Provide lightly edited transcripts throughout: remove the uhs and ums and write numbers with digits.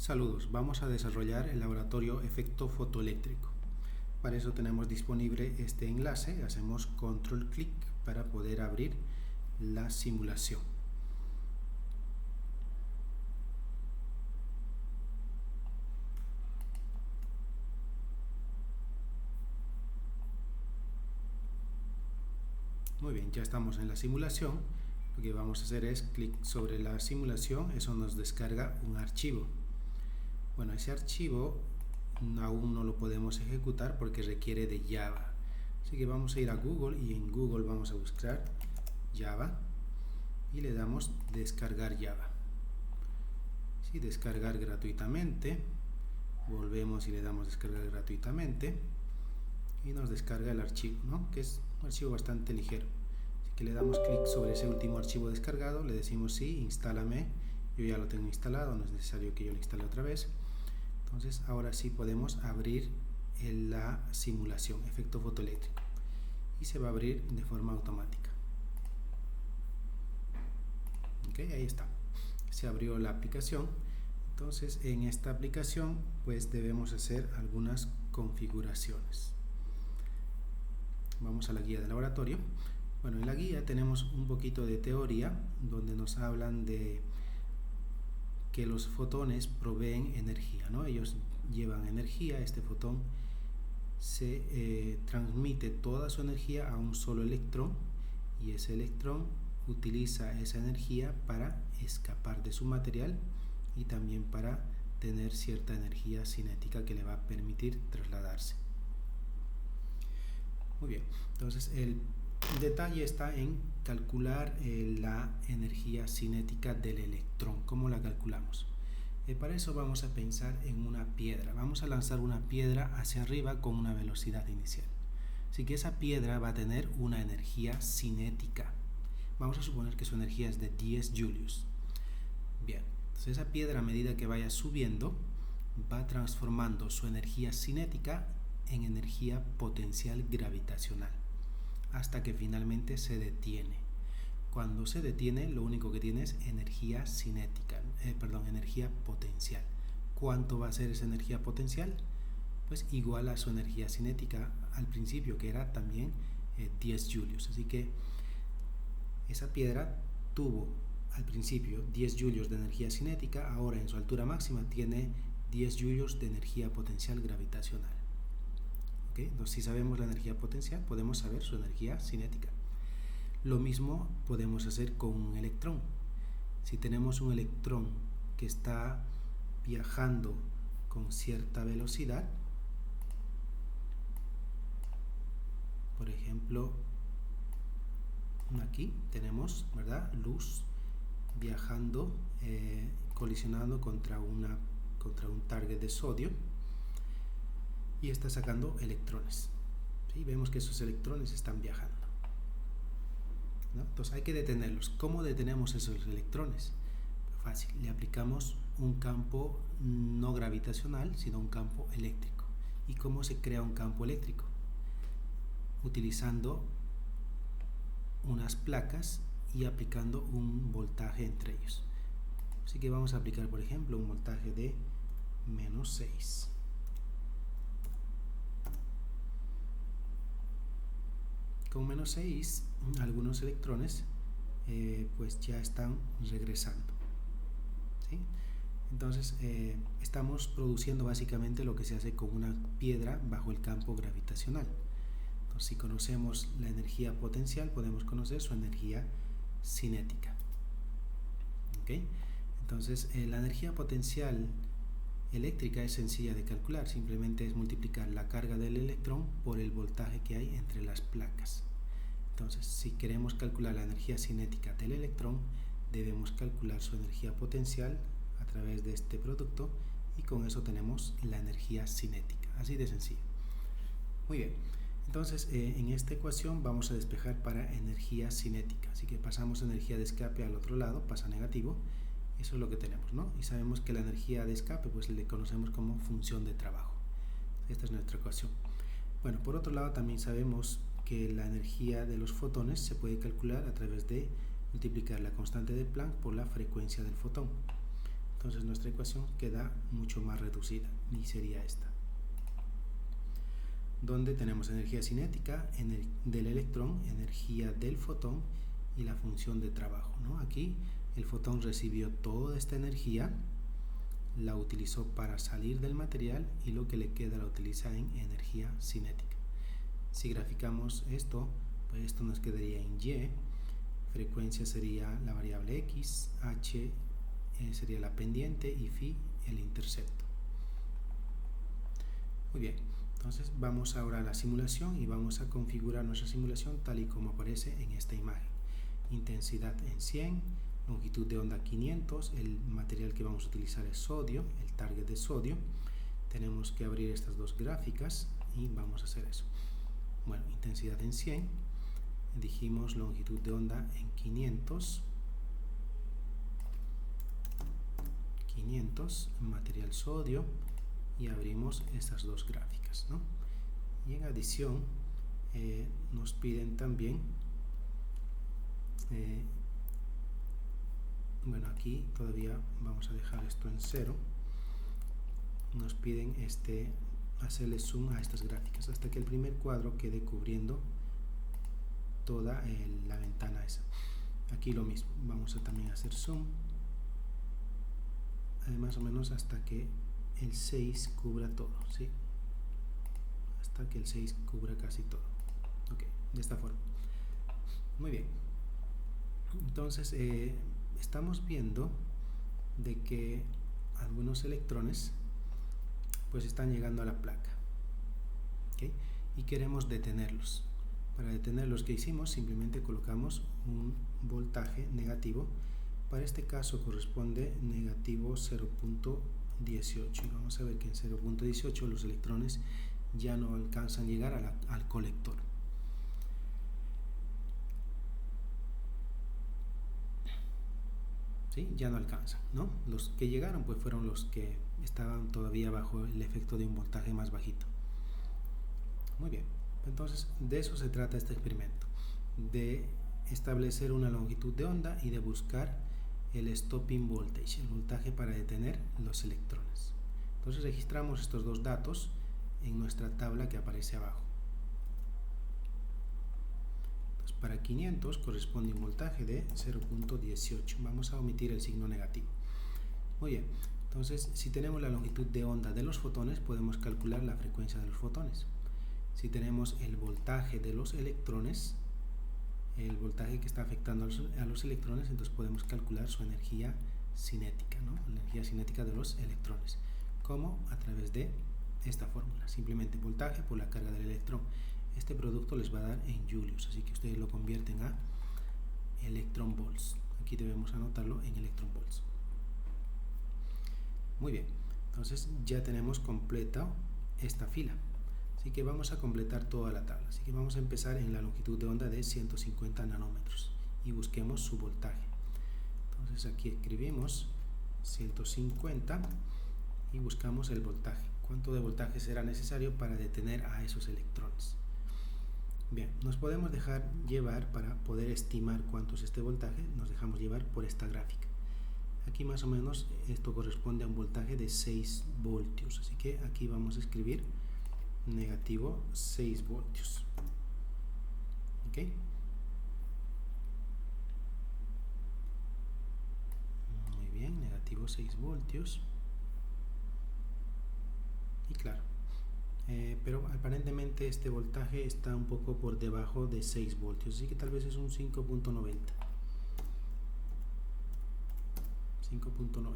Saludos, vamos a desarrollar el laboratorio efecto fotoeléctrico. Para eso tenemos disponible este enlace, hacemos control clic para poder abrir la simulación. Muy bien, ya estamos en la simulación. Lo que vamos a hacer es clic sobre la simulación, eso nos descarga un archivo. Bueno, ese archivo aún no lo podemos ejecutar porque requiere de Java. Así que vamos a ir a Google y en Google vamos a buscar Java y le damos descargar Java. Sí, descargar gratuitamente. Volvemos y le damos descargar gratuitamente y nos descarga el archivo, ¿no? Que es un archivo bastante ligero. Así que le damos clic sobre ese último archivo descargado, le decimos sí, instálame. Yo ya lo tengo instalado, no es necesario que yo lo instale otra vez. Entonces ahora sí podemos abrir la simulación, efecto fotoeléctrico, y se va a abrir de forma automática. Ok, ahí está, se abrió la aplicación. Entonces en esta aplicación pues debemos hacer algunas configuraciones. Vamos a la guía de laboratorio. Bueno, en la guía tenemos un poquito de teoría donde nos hablan de que los fotones proveen energía, ¿no? Ellos llevan energía, este fotón se transmite toda su energía a un solo electrón y ese electrón utiliza esa energía para escapar de su material y también para tener cierta energía cinética que le va a permitir trasladarse. Muy bien, entonces el detalle está en calcular la energía cinética del electrón. ¿Cómo la calculamos? Para eso vamos a pensar en una piedra. Vamos a lanzar una piedra hacia arriba con una velocidad inicial. Así que esa piedra va a tener una energía cinética. Vamos a suponer que su energía es de 10 julios. Bien, entonces esa piedra a medida que vaya subiendo va transformando su energía cinética en energía potencial gravitacional hasta que finalmente se detiene. Cuando se detiene, lo único que tiene es energía cinética, energía potencial. ¿Cuánto va a ser esa energía potencial? Pues igual a su energía cinética al principio, que era también 10 julios. Así que esa piedra tuvo al principio 10 julios de energía cinética, ahora en su altura máxima tiene 10 julios de energía potencial gravitacional. ¿Okay? Entonces, si sabemos la energía potencial, podemos saber su energía cinética. Lo mismo podemos hacer con un electrón. Si tenemos un electrón que está viajando con cierta velocidad, por ejemplo, aquí tenemos, ¿verdad?, luz viajando, colisionando contra un target de sodio y está sacando electrones. ¿Sí? Vemos que esos electrones están viajando, ¿no? Entonces hay que detenerlos. ¿Cómo detenemos esos electrones? Fácil, le aplicamos un campo no gravitacional, sino un campo eléctrico. ¿Y cómo se crea un campo eléctrico? Utilizando unas placas y aplicando un voltaje entre ellos. Así que vamos a aplicar, por ejemplo, un voltaje de -6. Con -6 algunos electrones pues ya están regresando, ¿sí? Entonces estamos produciendo básicamente lo que se hace con una piedra bajo el campo gravitacional. Entonces, si conocemos la energía potencial, podemos conocer su energía cinética. ¿Okay? Entonces la energía potencial eléctrica es sencilla de calcular, simplemente es multiplicar la carga del electrón por el voltaje que hay entre las placas. Entonces, si queremos calcular la energía cinética del electrón, debemos calcular su energía potencial a través de este producto y con eso tenemos la energía cinética, así de sencillo. Muy bien, entonces en esta ecuación vamos a despejar para energía cinética, así que pasamos energía de escape al otro lado, pasa negativo. Eso es lo que tenemos, ¿no? Y sabemos que la energía de escape pues le conocemos como función de trabajo. Esta es nuestra ecuación. Bueno, por otro lado también sabemos que la energía de los fotones se puede calcular a través de multiplicar la constante de Planck por la frecuencia del fotón. Entonces nuestra ecuación queda mucho más reducida y sería esta, donde tenemos energía cinética del electrón, energía del fotón y la función de trabajo, ¿no? Aquí el fotón recibió toda esta energía, la utilizó para salir del material y lo que le queda la utiliza en energía cinética. Si graficamos esto, pues esto nos quedaría en Y, frecuencia sería la variable X, H sería la pendiente y phi el intercepto. Muy bien, entonces vamos ahora a la simulación y vamos a configurar nuestra simulación tal y como aparece en esta imagen. Intensidad en 100, longitud de onda 500, el material que vamos a utilizar es sodio, el target de sodio. Tenemos que abrir estas dos gráficas y vamos a hacer eso. Bueno, intensidad en 100, dijimos longitud de onda en 500, material sodio, y abrimos estas dos gráficas, ¿no? Y en adición nos piden también bueno, aquí todavía vamos a dejar esto en 0, nos piden hacerle zoom a estas gráficas hasta que el primer cuadro quede cubriendo toda la ventana esa. Aquí lo mismo, vamos a también hacer zoom más o menos hasta que el 6 cubra todo, ¿sí? Hasta que el 6 cubra casi todo. Ok, de esta forma. Muy bien. Entonces estamos viendo de que algunos electrones pues están llegando a la placa, ¿okay? Y queremos detenerlos. Para detenerlos, ¿qué hicimos? Simplemente colocamos un voltaje negativo. Para este caso corresponde negativo 0.18 y vamos a ver que en 0.18 los electrones ya no alcanzan a llegar al colector. ¿Sí? Ya no alcanzan, ¿no? Los que llegaron pues fueron los que estaban todavía bajo el efecto de un voltaje más bajito. Muy bien, entonces de eso se trata este experimento, de establecer una longitud de onda y de buscar el stopping voltage, el voltaje para detener los electrones. Entonces registramos estos dos datos en nuestra tabla que aparece abajo. Entonces, para 500 corresponde un voltaje de 0.18. Vamos a omitir el signo negativo. Muy bien, entonces si tenemos la longitud de onda de los fotones, podemos calcular la frecuencia de los fotones. Si tenemos el voltaje de los electrones, el voltaje que está afectando a los electrones, entonces podemos calcular su energía cinética, ¿no? La energía cinética de los electrones. ¿Cómo? A través de esta fórmula, simplemente voltaje por la carga del electrón. Este producto les va a dar en julios, así que ustedes lo convierten a electron volts. Aquí debemos anotarlo en electron volts. Muy bien, entonces ya tenemos completa esta fila. Así que vamos a completar toda la tabla. Así que vamos a empezar en la longitud de onda de 150 nanómetros y busquemos su voltaje. Entonces aquí escribimos 150 y buscamos el voltaje. ¿Cuánto de voltaje será necesario para detener a esos electrones? Bien, nos podemos dejar llevar para poder estimar cuánto es este voltaje. Nos dejamos llevar por esta gráfica. Aquí más o menos esto corresponde a un voltaje de 6 voltios. Así que aquí vamos a escribir negativo 6 voltios. ¿Ok? Muy bien, negativo 6 voltios. Y claro, pero aparentemente este voltaje está un poco por debajo de 6 voltios, así que tal vez es un 5.90. 5.90.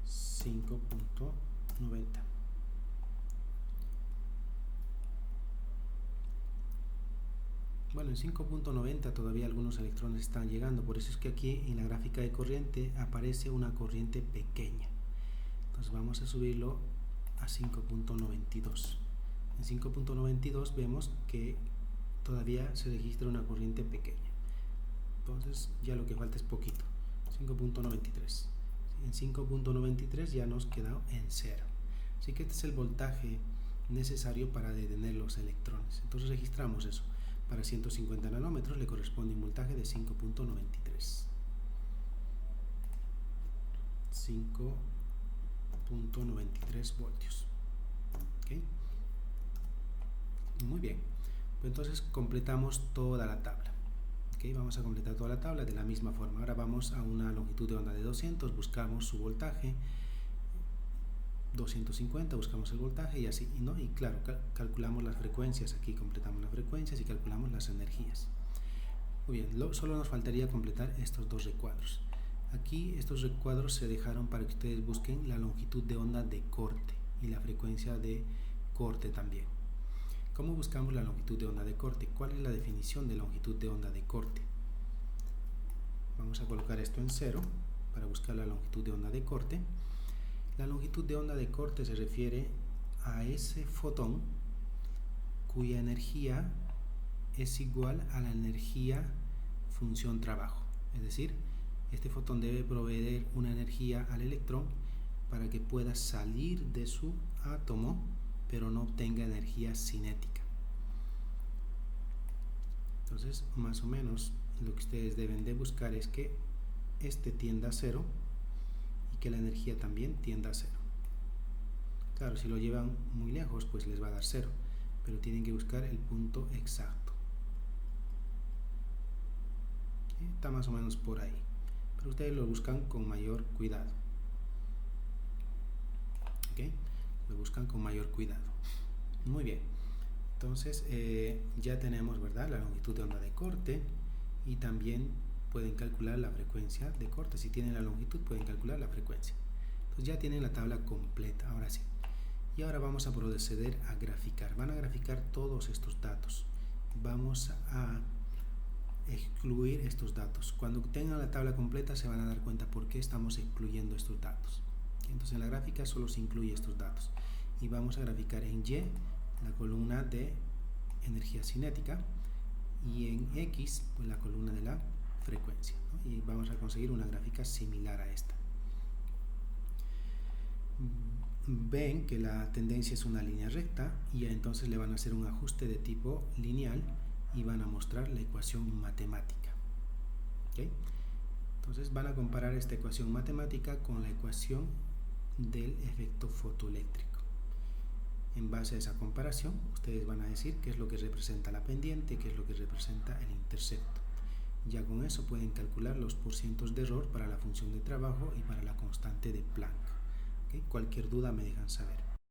5.90. Bueno, en 5.90 todavía algunos electrones están llegando, por eso es que aquí en la gráfica de corriente aparece una corriente pequeña. Entonces vamos a subirlo a 5.92. En 5.92 vemos que todavía se registra una corriente pequeña. Entonces ya lo que falta es poquito, 5.93. En 5.93 ya nos queda en 0. Así que este es el voltaje necesario para detener los electrones. Entonces registramos eso. Para 150 nanómetros le corresponde un voltaje de 5.93. 5.93 voltios. ¿Okay? Muy bien, pues entonces completamos toda la tabla. ¿Okay? Vamos a completar toda la tabla de la misma forma. Ahora vamos a una longitud de onda de 200, buscamos su voltaje, 250, buscamos el voltaje y así, ¿no? Y claro, calculamos las frecuencias, aquí completamos las frecuencias y calculamos las energías. Muy bien, solo nos faltaría completar estos dos recuadros. Aquí estos recuadros se dejaron para que ustedes busquen la longitud de onda de corte y la frecuencia de corte también. ¿Cómo buscamos la longitud de onda de corte? ¿Cuál es la definición de longitud de onda de corte? Vamos a colocar esto en 0 para buscar la longitud de onda de corte. La longitud de onda de corte se refiere a ese fotón cuya energía es igual a la energía función trabajo. Es decir, este fotón debe proveer una energía al electrón para que pueda salir de su átomo, pero no obtenga energía cinética. Entonces, más o menos, lo que ustedes deben de buscar es que este tienda a 0 y que la energía también tienda a 0. Claro, si lo llevan muy lejos, pues les va a dar 0, pero tienen que buscar el punto exacto. ¿Sí? Está más o menos por ahí, pero ustedes lo buscan con mayor cuidado. ¿Okay? Lo buscan con mayor cuidado. Muy bien, entonces ya tenemos, ¿verdad?, la longitud de onda de corte y también pueden calcular la frecuencia de corte. Si tienen la longitud, pueden calcular la frecuencia. Entonces ya tienen la tabla completa, ahora sí. Y ahora vamos a proceder a graficar. Van a graficar todos estos datos. Vamos a excluir estos datos. Cuando tengan la tabla completa se van a dar cuenta por qué estamos excluyendo estos datos. Entonces en la gráfica solo se incluye estos datos. Y vamos a graficar en Y la columna de energía cinética y en X pues la columna de la frecuencia, ¿no? Y vamos a conseguir una gráfica similar a esta. Ven que la tendencia es una línea recta y entonces le van a hacer un ajuste de tipo lineal y van a mostrar la ecuación matemática. ¿Okay? Entonces van a comparar esta ecuación matemática con la ecuación del efecto fotoeléctrico. En base a esa comparación, ustedes van a decir qué es lo que representa la pendiente, qué es lo que representa el intercepto. Ya con eso pueden calcular los porcientos de error para la función de trabajo y para la constante de Planck. ¿Okay? Cualquier duda me dejan saber.